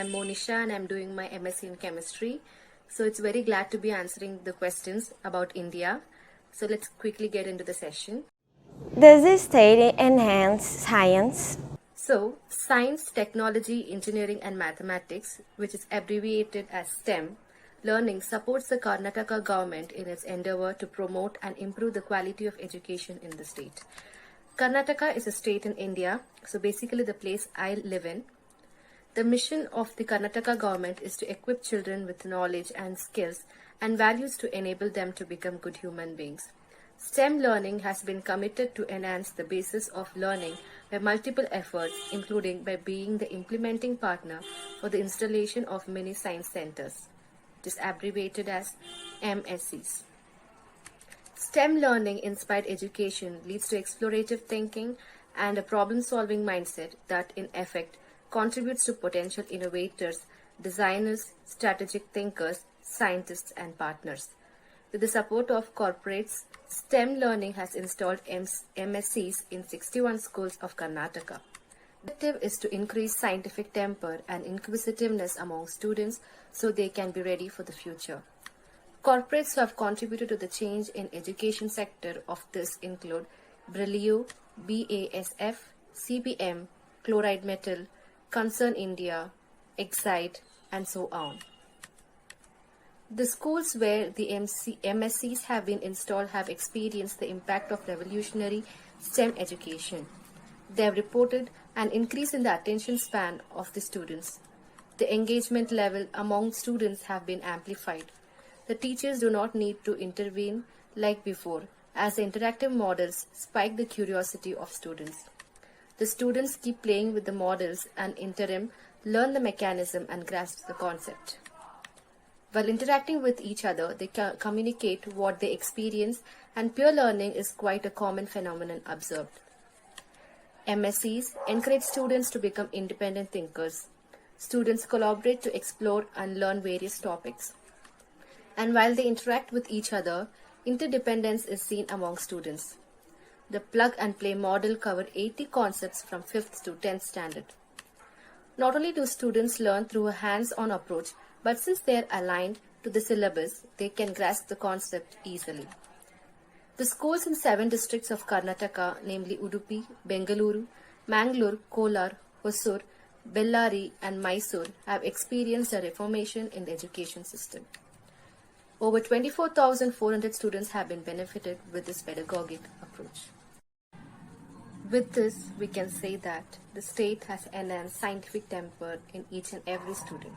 I'm Monisha and I'm doing my MSc in chemistry. So it's very glad to be answering the questions about India. So let's quickly get into the session. Does the state enhance science? So science, technology, engineering and mathematics, which is abbreviated as STEM, learning supports the Karnataka government in its endeavor to promote and improve the quality of education in the state. Karnataka is a state in India, so basically the place I live in. The mission of the Karnataka government is to equip children with knowledge and skills and values to enable them to become good human beings. STEM learning has been committed to enhance the basis of learning by multiple efforts, including by being the implementing partner for the installation of many science centers. It is abbreviated as MSCs. STEM learning inspired education leads to explorative thinking and a problem-solving mindset that, in effect, contributes to potential innovators, designers, strategic thinkers, scientists, and partners. With the support of corporates, STEM learning has installed MSCs in 61 schools of Karnataka. The objective is to increase scientific temper and inquisitiveness among students so they can be ready for the future. Corporates who have contributed to the change in education sector of this include Brillio, BASF, CBM, Chloride Metal, Concern India, Excite, and so on. The schools where the MSCs have been installed have experienced the impact of revolutionary STEM education. They have reported an increase in the attention span of the students. The engagement level among students have been amplified. The teachers do not need to intervene like before, as the interactive models spike the curiosity of students. The students keep playing with the models and interim learn the mechanism and grasp the concept. While interacting with each other, they communicate what they experience, and peer learning is quite a common phenomenon observed. MSCs encourage students to become independent thinkers. Students collaborate to explore and learn various topics. And while they interact with each other, interdependence is seen among students. The plug and play model covered 80 concepts from 5th to 10th standard. Not only do students learn through a hands-on approach, but since they are aligned to the syllabus, they can grasp the concept easily. The schools in 7 districts of Karnataka, namely Udupi, Bengaluru, Mangalore, Kolar, Hosur, Bellary and Mysore, have experienced a reformation in the education system. Over 24,400 students have been benefited with this pedagogic approach. With this, we can say that the state has enhanced scientific temper in each and every student.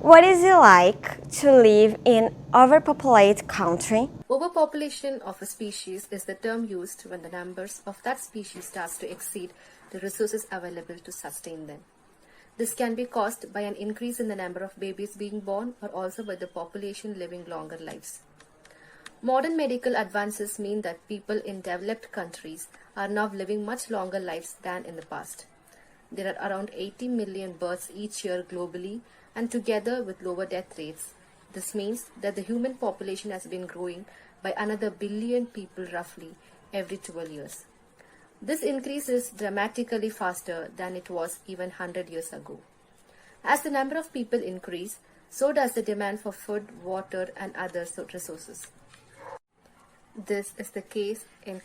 What is it like to live in overpopulated country? Overpopulation of a species is the term used when the numbers of that species starts to exceed the resources available to sustain them. This can be caused by an increase in the number of babies being born or also by the population living longer lives. Modern medical advances mean that people in developed countries are now living much longer lives than in the past. There are around 80 million births each year globally, and together with lower death rates, this means that the human population has been growing by another billion people roughly every 12 years. This increase is dramatically faster than it was even 100 years ago. As the number of people increase, so does the demand for food, water, and other resources. This is the case in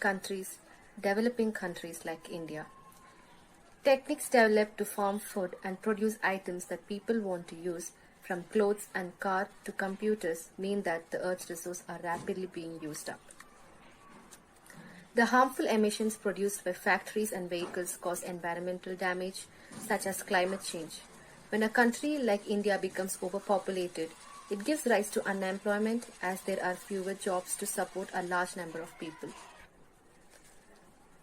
developing countries like India. Techniques developed to farm food and produce items that people want to use, from clothes and car to computers, mean that the Earth's resources are rapidly being used up. The harmful emissions produced by factories and vehicles cause environmental damage, such as climate change. When a country like India becomes overpopulated, it gives rise to unemployment as there are fewer jobs to support a large number of people.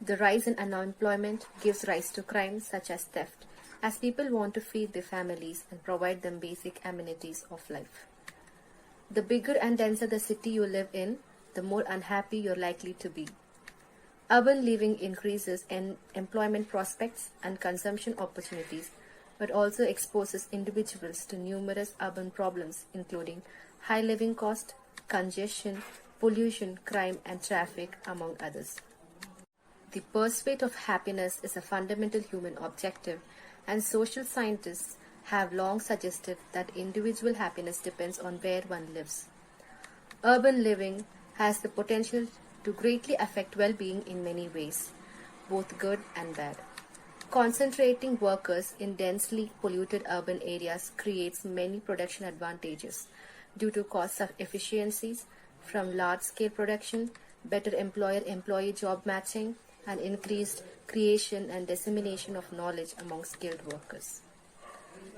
The rise in unemployment gives rise to crimes such as theft, as people want to feed their families and provide them basic amenities of life. The bigger and denser the city you live in, the more unhappy you're likely to be. Urban living increases in employment prospects and consumption opportunities, but also exposes individuals to numerous urban problems including high living cost, congestion, pollution, crime and traffic, among others. The pursuit of happiness is a fundamental human objective, and social scientists have long suggested that individual happiness depends on where one lives. Urban living has the potential to greatly affect well-being in many ways, both good and bad. Concentrating workers in densely polluted urban areas creates many production advantages due to cost efficiencies from large-scale production, better employer-employee job matching, and increased creation and dissemination of knowledge among skilled workers.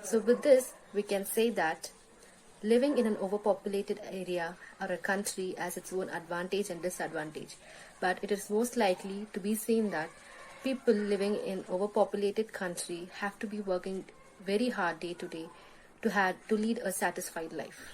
So with this, we can say that living in an overpopulated area or a country has its own advantage and disadvantage, but it is most likely to be seen that people living in overpopulated country have to be working very hard day to day to lead a satisfied life.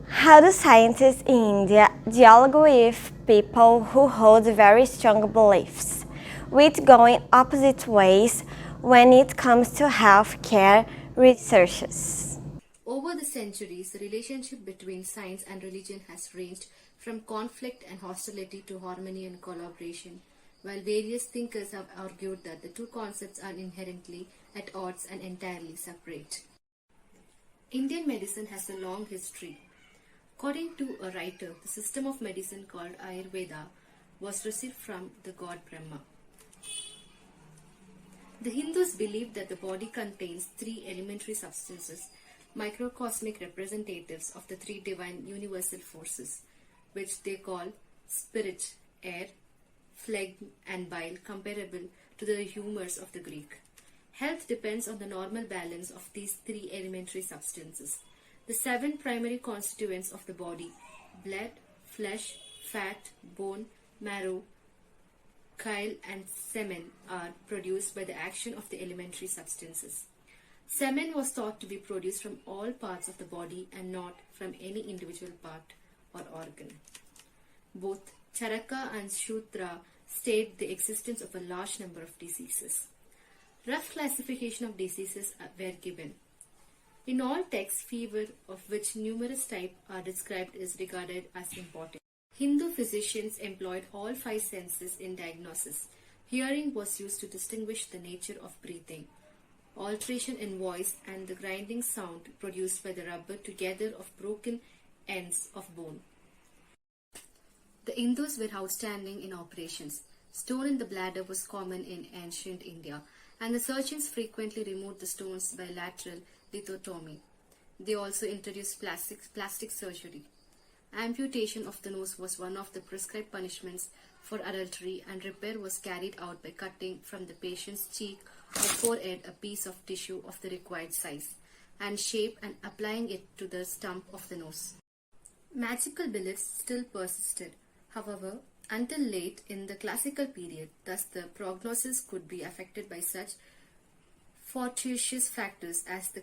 How do scientists in India dialogue with people who hold very strong beliefs, with going opposite ways when it comes to healthcare researches? Over the centuries, the relationship between science and religion has ranged from conflict and hostility to harmony and collaboration, while various thinkers have argued that the two concepts are inherently at odds and entirely separate. Indian medicine has a long history. According to a writer, the system of medicine called Ayurveda was received from the god Brahma. The Hindus believed that the body contains three elementary substances, microcosmic representatives of the three divine universal forces, which they call spirit, air, phlegm and bile, comparable to the humors of the Greek. Health depends on the normal balance of these three elementary substances. The seven primary constituents of the body, blood, flesh, fat, bone, marrow, chyle and semen, are produced by the action of the elementary substances. Semen was thought to be produced from all parts of the body and not from any individual part or organ. Both Charaka and Shutra state the existence of a large number of diseases. Rough classification of diseases were given. In all texts, fever, of which numerous types are described, is regarded as important. Hindu physicians employed all five senses in diagnosis. Hearing was used to distinguish the nature of breathing. Alteration in voice and the grinding sound produced by the rubber together of broken ends of bone. The Hindus were outstanding in operations. Stone in the bladder was common in ancient India, and the surgeons frequently removed the stones by lateral lithotomy. They also introduced plastic surgery. Amputation of the nose was one of the prescribed punishments for adultery, and repair was carried out by cutting from the patient's cheek or forehead a piece of tissue of the required size and shape and applying it to the stump of the nose. Magical beliefs still persisted, however, until late in the classical period. Thus, the prognosis could be affected by such fortuitous factors as the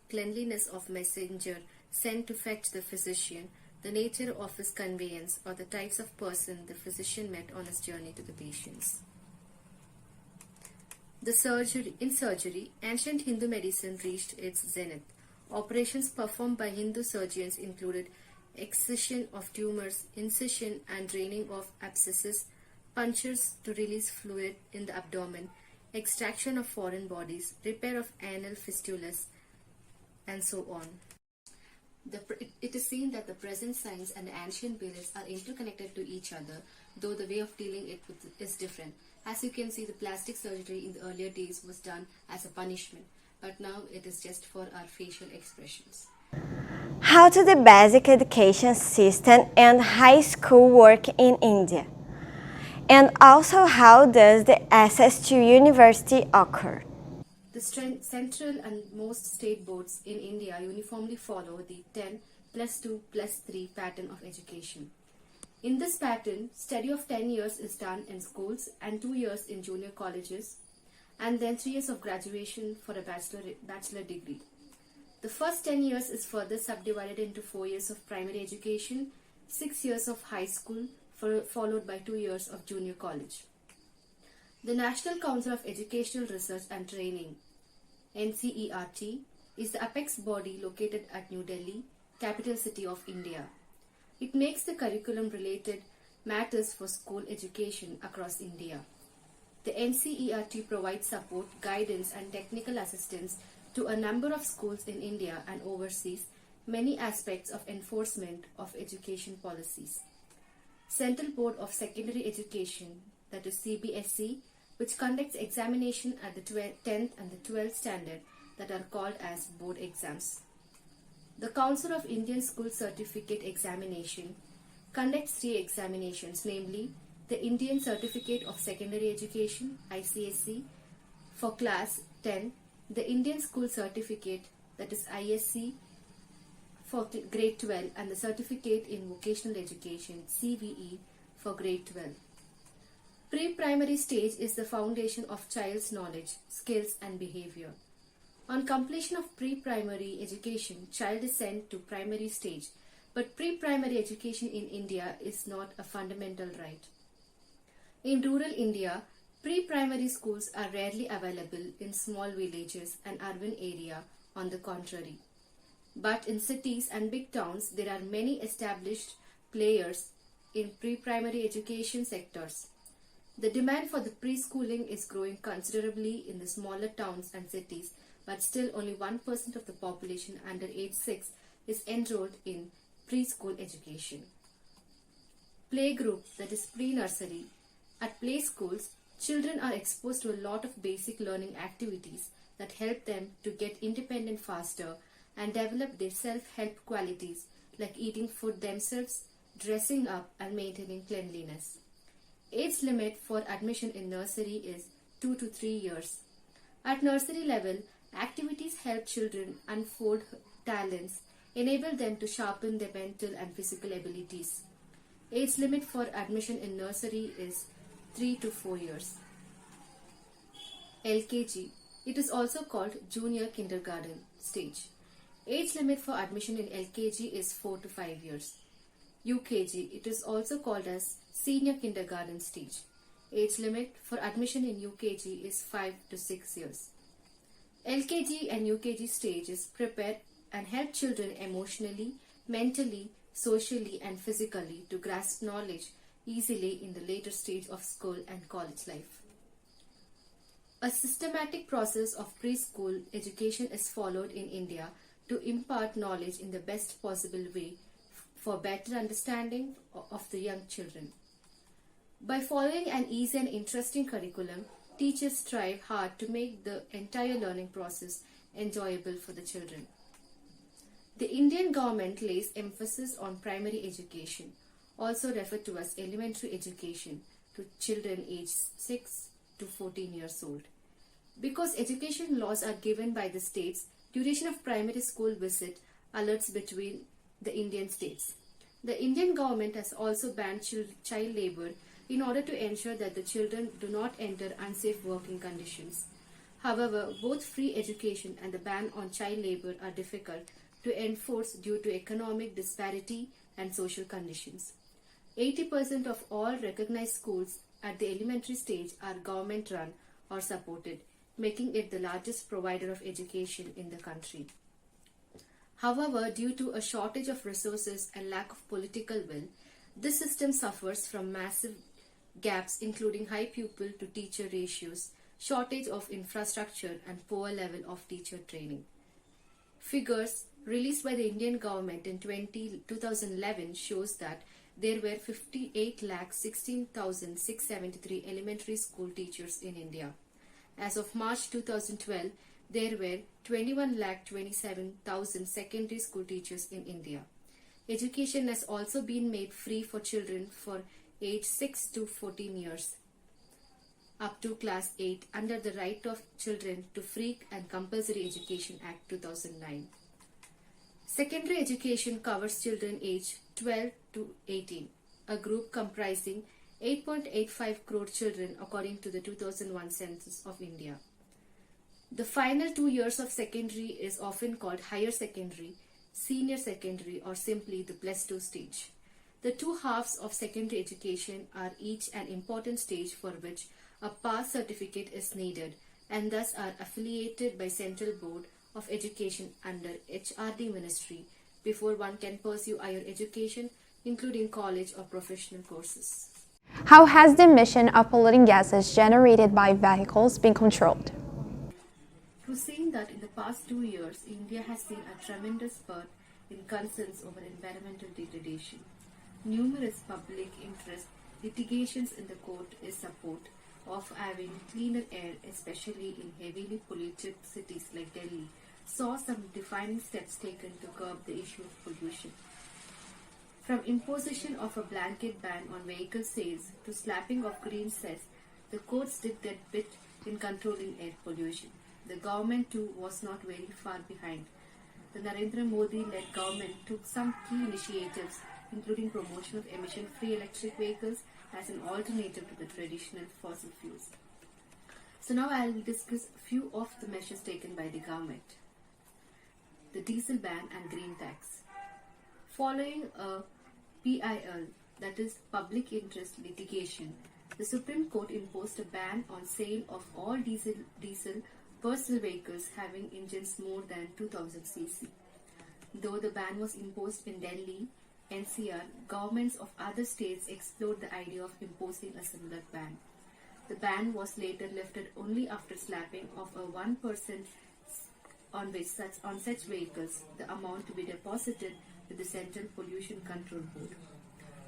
cleanliness of messenger sent to fetch the physician, the nature of his conveyance, or the types of person the physician met on his journey to the patients. In surgery, ancient Hindu medicine reached its zenith. Operations performed by Hindu surgeons included excision of tumors, incision and draining of abscesses, punctures to release fluid in the abdomen, extraction of foreign bodies, repair of anal fistulas, and so on. It is seen that the present science and the ancient beliefs are interconnected to each other, though the way of dealing it with is different. As you can see, the plastic surgery in the earlier days was done as a punishment, but now it is just for our facial expressions. How do the basic education system and high school work in India? And also, how does the access to university occur? The central and most state boards in India uniformly follow the 10+2+3 pattern of education. In this pattern, study of 10 years is done in schools and 2 years in junior colleges, and then 3 years of graduation for a bachelor degree. The first 10 years is further subdivided into 4 years of primary education, 6 years of high school, followed by 2 years of junior college. The National Council of Educational Research and Training, NCERT, is the apex body located at New Delhi, capital city of India. It makes the curriculum-related matters for school education across India. The NCERT provides support, guidance and technical assistance to a number of schools in India and overseas many aspects of enforcement of education policies. Central Board of Secondary Education, that is CBSE, which conducts examination at the 10th and the 12th standard that are called as board exams. The Council of Indian School Certificate Examination conducts 3 examinations, namely the Indian Certificate of Secondary Education ICSE for class 10, the Indian School Certificate, that is ISC, for grade 12, and the Certificate in Vocational Education CVE for grade 12. Pre-primary stage is the foundation of child's knowledge, skills and behavior. On completion of pre-primary education, child is sent to primary stage, but pre-primary education in India is not a fundamental right. In rural India, pre-primary schools are rarely available in small villages and urban area, on the contrary. But in cities and big towns, there are many established players in pre-primary education sectors. The demand for the preschooling is growing considerably in the smaller towns and cities, but still only 1% of the population under age 6 is enrolled in preschool education. Playgroup, that is pre-nursery. At play schools, children are exposed to a lot of basic learning activities that help them to get independent faster and develop their self-help qualities like eating food themselves, dressing up and maintaining cleanliness. Age limit for admission in nursery is 2 to 3 years. At nursery level, activities help children unfold talents, enable them to sharpen their mental and physical abilities. Age limit for admission in nursery is 3 to 4 years. LKG. It is also called junior kindergarten stage. Age limit for admission in LKG is 4 to 5 years. UKG. It is also called as senior kindergarten stage. Age limit for admission in UKG is 5 to 6 years. LKG and UKG stages prepare and help children emotionally, mentally, socially and physically to grasp knowledge easily in the later stage of school and college life. A systematic process of preschool education is followed in India to impart knowledge in the best possible way for better understanding of the young children. By following an easy and interesting curriculum, teachers strive hard to make the entire learning process enjoyable for the children. The Indian government lays emphasis on primary education, also referred to as elementary education, to children aged 6 to 14 years old. Because education laws are given by the states, duration of primary school visit alerts between the Indian states. The Indian government has also banned child labor in order to ensure that the children do not enter unsafe working conditions. However, both free education and the ban on child labor are difficult to enforce due to economic disparity and social conditions. 80% of all recognized schools at the elementary stage are government-run or supported, making it the largest provider of education in the country. However, due to a shortage of resources and lack of political will, this system suffers from massive gaps including high pupil-to-teacher ratios, shortage of infrastructure and poor level of teacher training. Figures released by the Indian government in 2011 shows that there were 58,16,673 elementary school teachers in India. As of March 2012, there were 21,27,000 secondary school teachers in India. Education has also been made free for children for age 6 to 14 years up to class 8 under the Right of Children to Free and Compulsory Education Act 2009. Secondary education covers children aged 12 to 18, a group comprising 8.85 crore children according to the 2001 census of India. The final 2 years of secondary is often called higher secondary, senior secondary or simply the plus 2 stage. The two halves of secondary education are each an important stage for which a pass certificate is needed and thus are affiliated by Central Board of Education under HRD Ministry before one can pursue higher education including college or professional courses. How has the emission of polluting gases generated by vehicles been controlled? was saying that in the past 2 years, India has seen a tremendous spurt in concerns over environmental degradation. Numerous public interest litigations in the court in support of having cleaner air, especially in heavily polluted cities like Delhi, saw some defining steps taken to curb the issue of pollution. From imposition of a blanket ban on vehicle sales to slapping of green cess, the courts did their bit in controlling air pollution. The government too was not very far behind. The Narendra Modi-led government took some key initiatives, including promotion of emission-free electric vehicles as an alternative to the traditional fossil fuels. So now I will discuss a few of the measures taken by the government. The diesel ban and green tax. Following a PIL, that is public interest litigation, the Supreme Court imposed a ban on sale of all diesel personal vehicles having engines more than 2000 cc. Though the ban was imposed in Delhi, NCR, governments of other states explored the idea of imposing a similar ban. The ban was later lifted only after slapping of a 1% on such vehicles, the amount to be deposited with the Central Pollution Control Board.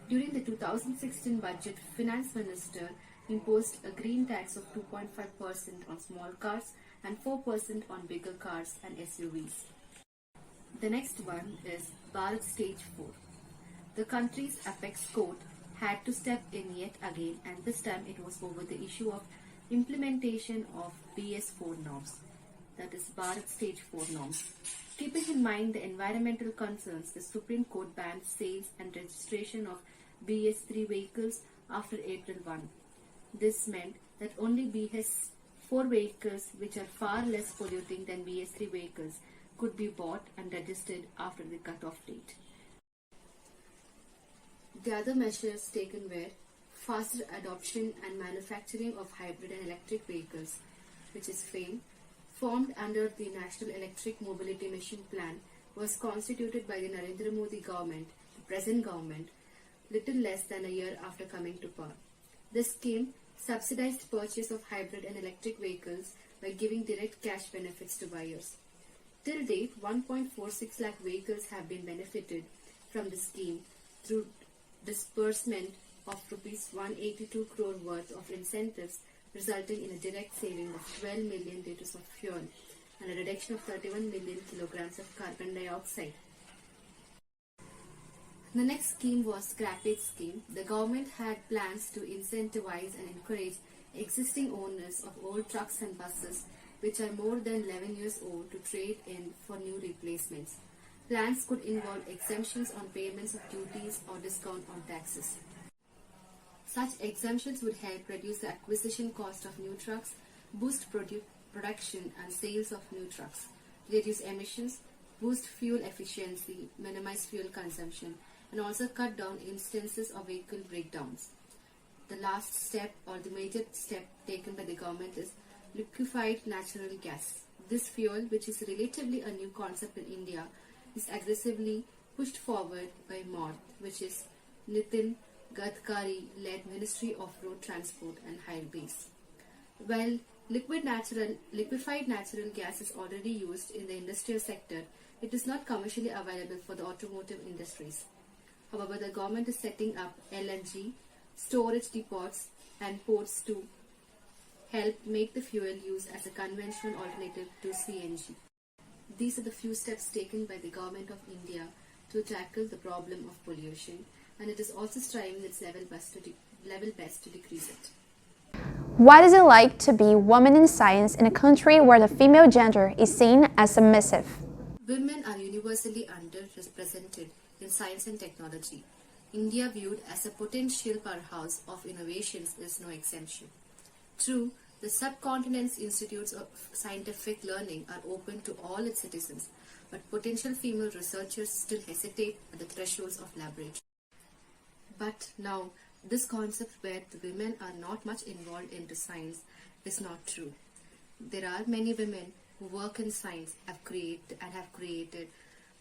During the 2016 budget, Finance Minister imposed a green tax of 2.5% on small cars and 4% on bigger cars and SUVs. The next one is Bharat Stage 4. The country's apex court had to step in yet again, and this time it was over the issue of implementation of BS4 norms, that is Bharat Stage 4 norms. Keeping in mind the environmental concerns, the Supreme Court banned sales and registration of BS3 vehicles after April 1. This meant that only BS4 vehicles, which are far less polluting than BS3 vehicles, could be bought and registered after the cut-off date. The other measures taken were faster adoption and manufacturing of hybrid and electric vehicles, which is FAME, formed under the National Electric Mobility Mission Plan, was constituted by the Narendra Modi government, the present government, little less than a year after coming to power. This scheme subsidized purchase of hybrid and electric vehicles by giving direct cash benefits to buyers. Till date, 1.46 lakh vehicles have been benefited from the scheme through disbursement of Rs 182 crore worth of incentives, resulting in a direct saving of 12 million liters of fuel and a reduction of 31 million kilograms of carbon dioxide. The next scheme was scrappage scheme. The government had plans to incentivize and encourage existing owners of old trucks and buses which are more than 11 years old to trade in for new replacements. Plans could involve exemptions on payments of duties or discount on taxes. Such exemptions would help reduce the acquisition cost of new trucks, boost production and sales of new trucks, reduce emissions, boost fuel efficiency, minimize fuel consumption, and also cut down instances of vehicle breakdowns. The last step, or the major step taken by the government, is liquefied natural gas. This fuel, which is relatively a new concept in India, is aggressively pushed forward by MoD, which is Nitin Gadkari-led Ministry of Road Transport and Highways. While liquefied natural gas is already used in the industrial sector, it is not commercially available for the automotive industries. However, the government is setting up LNG, storage depots and ports to help make the fuel used as a conventional alternative to CNG. These are the few steps taken by the government of India to tackle the problem of pollution, and it is also striving its level best to decrease it. What is it like to be a woman in science in a country where the female gender is seen as submissive? Women are universally underrepresented in science and technology. India, viewed as a potential powerhouse of innovations, is no exception. True, the subcontinent's institutes of scientific learning are open to all its citizens, but potential female researchers still hesitate at the thresholds of laboratory. But now, this concept where the women are not much involved into science is not true. There are many women who work in science have created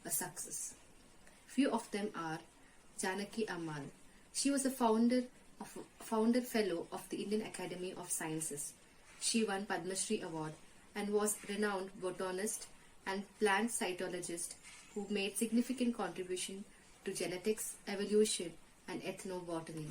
a success. Few of them are Janaki Ammal. She was a founder fellow of the Indian Academy of Sciences. She won Padma Shri Award and was a renowned botanist and plant cytologist who made significant contribution to genetics, evolution, and ethnobotany.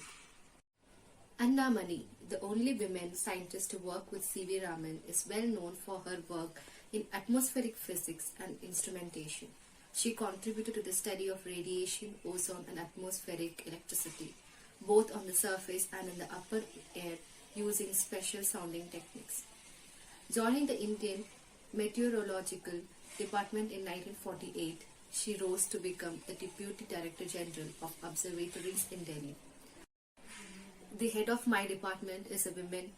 Anna Mani, the only woman scientist to work with C.V. Raman, is well known for her work in atmospheric physics and instrumentation. She contributed to the study of radiation, ozone, and atmospheric electricity, both on the surface and in the upper air, using special sounding techniques. Joining the Indian Meteorological Department in 1948, she rose to become the Deputy Director General of Observatories in Delhi. The head of my department is a woman.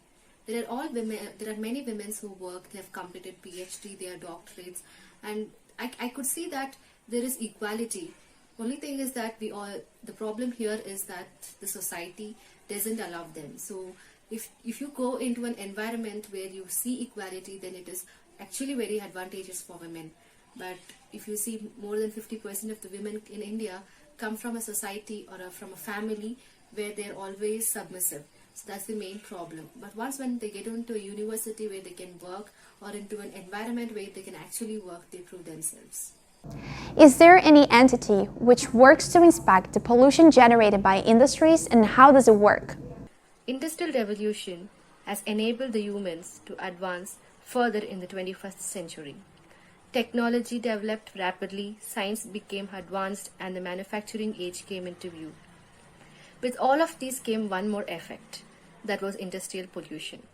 There are all women. There are many women who work. They have completed PhD. They are doctorates, and I could see that there is equality. Only thing is that the problem here is that the society doesn't allow them. So if you go into an environment where you see equality, then it is actually very advantageous for women. But if you see more than 50% of the women in India come from a society or from a family where they're always submissive. So that's the main problem. But once when they get into a university where they can work, or into an environment where they can actually work, they prove themselves. Is there any entity which works to inspect the pollution generated by industries, and how does it work? Industrial revolution has enabled the humans to advance further in the 21st century. Technology developed rapidly, science became advanced, and the manufacturing age came into view. With all of these came one more effect, that was industrial pollution.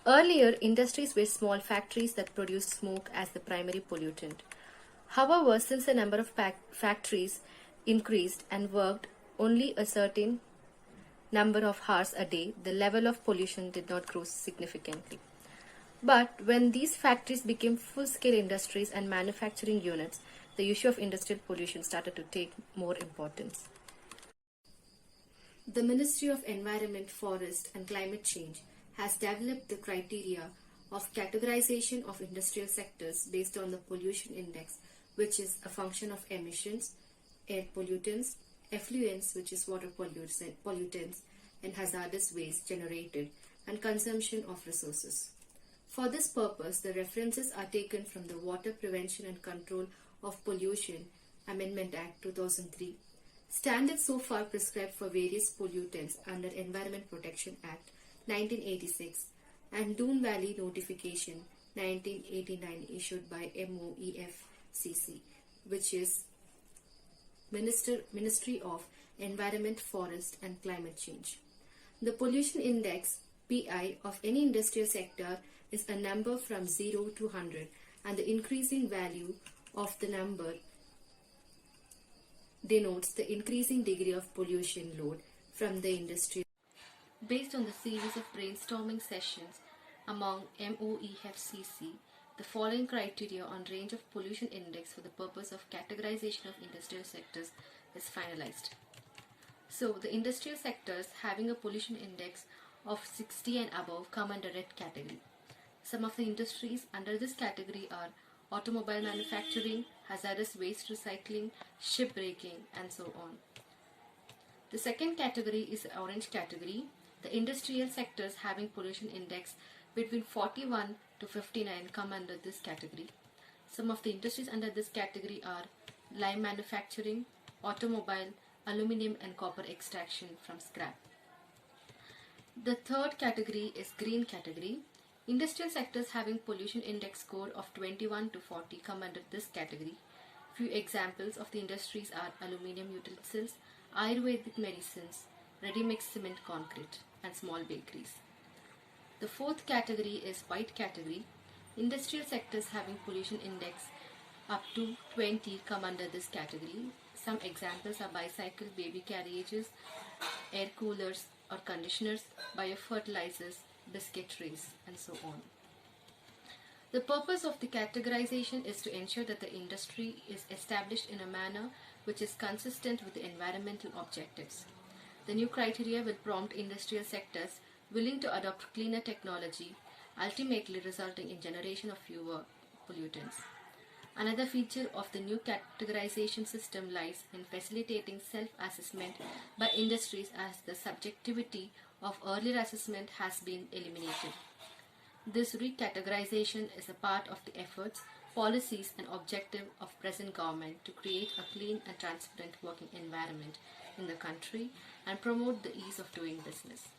Earlier, industries were small factories that produced smoke as the primary pollutant. However, since the number of factories increased and worked only a certain number of hours a day, the level of pollution did not grow significantly. But when these factories became full-scale industries and manufacturing units, the issue of industrial pollution started to take more importance. The Ministry of Environment, Forest and Climate Change has developed the criteria of categorization of industrial sectors based on the pollution index, which is a function of emissions, air pollutants, effluents, which is water pollutants, and hazardous waste generated, and consumption of resources. For this purpose, the references are taken from the Water Prevention and Control of Pollution Amendment Act 2003, standards so far prescribed for various pollutants under Environment Protection Act 1986, and Doon Valley Notification 1989 issued by MOEFCC, which is Ministry of Environment, Forest and Climate Change. The pollution index PI of any industrial sector is a number from 0 to 100, and the increasing value of the number denotes the increasing degree of pollution load from the industry. Based on the series of brainstorming sessions among MOEFCC, the following criteria on range of pollution index for the purpose of categorization of industrial sectors is finalized. So, the industrial sectors having a pollution index of 60 and above come under red category. Some of the industries under this category are automobile manufacturing, hazardous waste recycling, shipbreaking, and so on. The second category is the orange category. The industrial sectors having pollution index between 41 to 59 come under this category. Some of the industries under this category are lime manufacturing, automobile, aluminium and copper extraction from scrap. The third category is green category. Industrial sectors having pollution index score of 21 to 40 come under this category. Few examples of the industries are aluminium utensils, Ayurvedic medicines, ready-mix cement concrete, and small bakeries. The fourth category is white category. Industrial sectors having pollution index up to 20 come under this category. Some examples are bicycle, baby carriages, air coolers or conditioners, biofertilizers, biscuit trays, and so on. The purpose of the categorization is to ensure that the industry is established in a manner which is consistent with the environmental objectives. The new criteria will prompt industrial sectors willing to adopt cleaner technology, ultimately resulting in generation of fewer pollutants. Another feature of the new categorization system lies in facilitating self-assessment by industries, as the subjectivity of earlier assessment has been eliminated. This recategorization is a part of the efforts, policies and objective of present government to create a clean and transparent working environment in the country and promote the ease of doing business.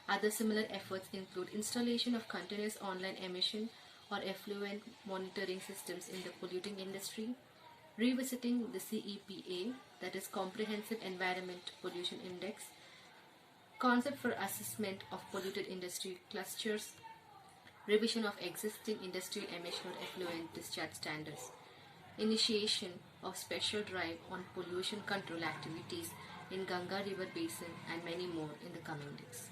Other similar efforts include installation of continuous online emission or effluent monitoring systems in the polluting industry, revisiting the CEPA, that is Comprehensive Environment Pollution Index, concept for assessment of polluted industry clusters, revision of existing industrial emission or effluent discharge standards, initiation of special drive on pollution control activities in Ganga River Basin, and many more in the coming days.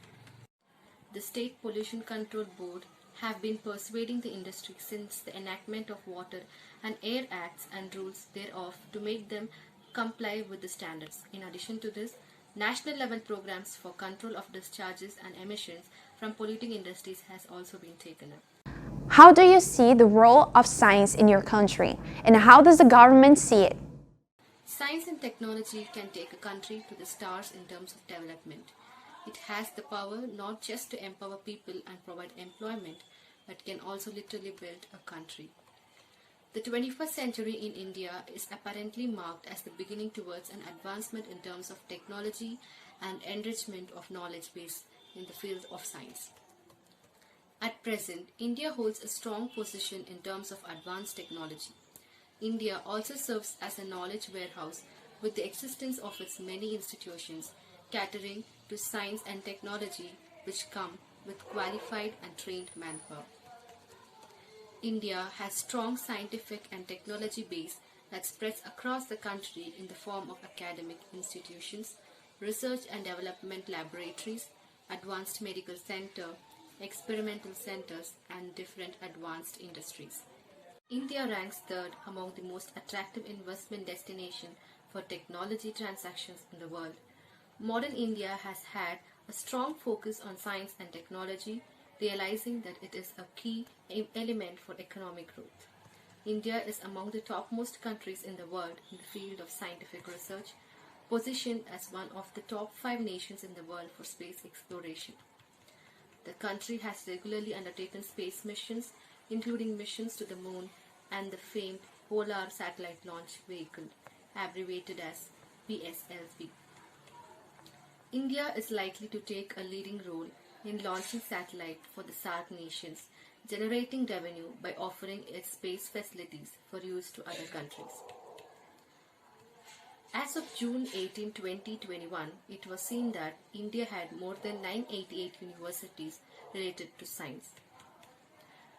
The State Pollution Control Board have been persuading the industry since the enactment of Water and Air Acts and rules thereof to make them comply with the standards. In addition to this, national level programs for control of discharges and emissions from polluting industries has also been taken up. How do you see the role of science in your country, and how does the government see it? Science and technology can take a country to the stars in terms of development. It has the power not just to empower people and provide employment, but can also literally build a country. The 21st century in India is apparently marked as the beginning towards an advancement in terms of technology and enrichment of knowledge base in the field of science. At present, India holds a strong position in terms of advanced technology. India also serves as a knowledge warehouse with the existence of its many institutions catering to science and technology which come with qualified and trained manpower. India has strong scientific and technology base that spreads across the country in the form of academic institutions, research and development laboratories, advanced medical center, experimental centers and different advanced industries. India ranks third among the most attractive investment destination for technology transactions in the world. Modern India has had a strong focus on science and technology, realizing that it is a key element for economic growth. India is among the topmost countries in the world in the field of scientific research, positioned as one of the top 5 nations in the world for space exploration. The country has regularly undertaken space missions, including missions to the moon and the famed Polar Satellite Launch Vehicle, abbreviated as PSLV. India is likely to take a leading role in launching satellites for the SAARC nations, generating revenue by offering its space facilities for use to other countries. As of June 18, 2021, it was seen that India had more than 988 universities related to science.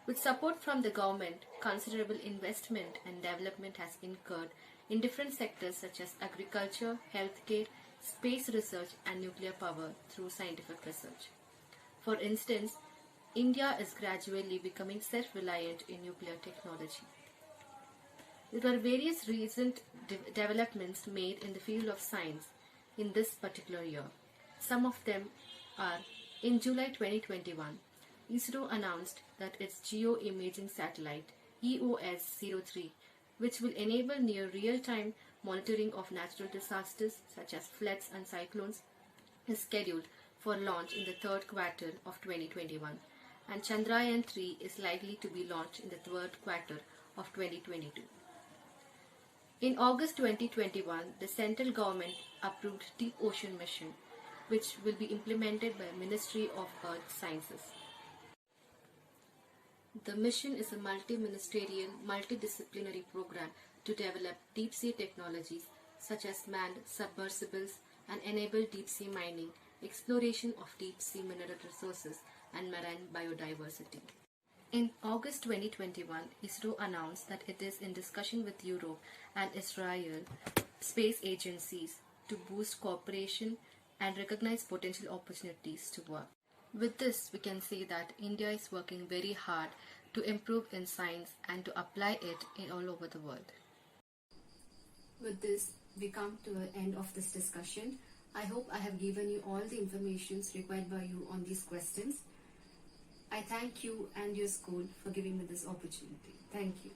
With support from the government, considerable investment and development has incurred in different sectors such as agriculture, healthcare, space research and nuclear power through scientific research. For instance, India is gradually becoming self-reliant in nuclear technology. There were various recent developments made in the field of science in this particular year. Some of them are, in July 2021, ISRO announced that its geo-imaging satellite EOS-03, which will enable near real-time monitoring of natural disasters such as floods and cyclones, is scheduled for launch in the third quarter of 2021, and Chandrayaan-3 is likely to be launched in the third quarter of 2022. In August 2021, the central government approved Deep Ocean Mission, which will be implemented by Ministry of Earth Sciences. The mission is a multi-ministerial, multidisciplinary program to develop deep-sea technologies such as manned submersibles and enable deep-sea mining, exploration of deep-sea mineral resources, and marine biodiversity. In August 2021, ISRO announced that it is in discussion with Europe and Israel space agencies to boost cooperation and recognize potential opportunities to work. With this, we can see that India is working very hard to improve in science and to apply it in all over the world. With this, we come to the end of this discussion. I hope I have given you all the information required by you on these questions. I thank you and your school for giving me this opportunity. Thank you.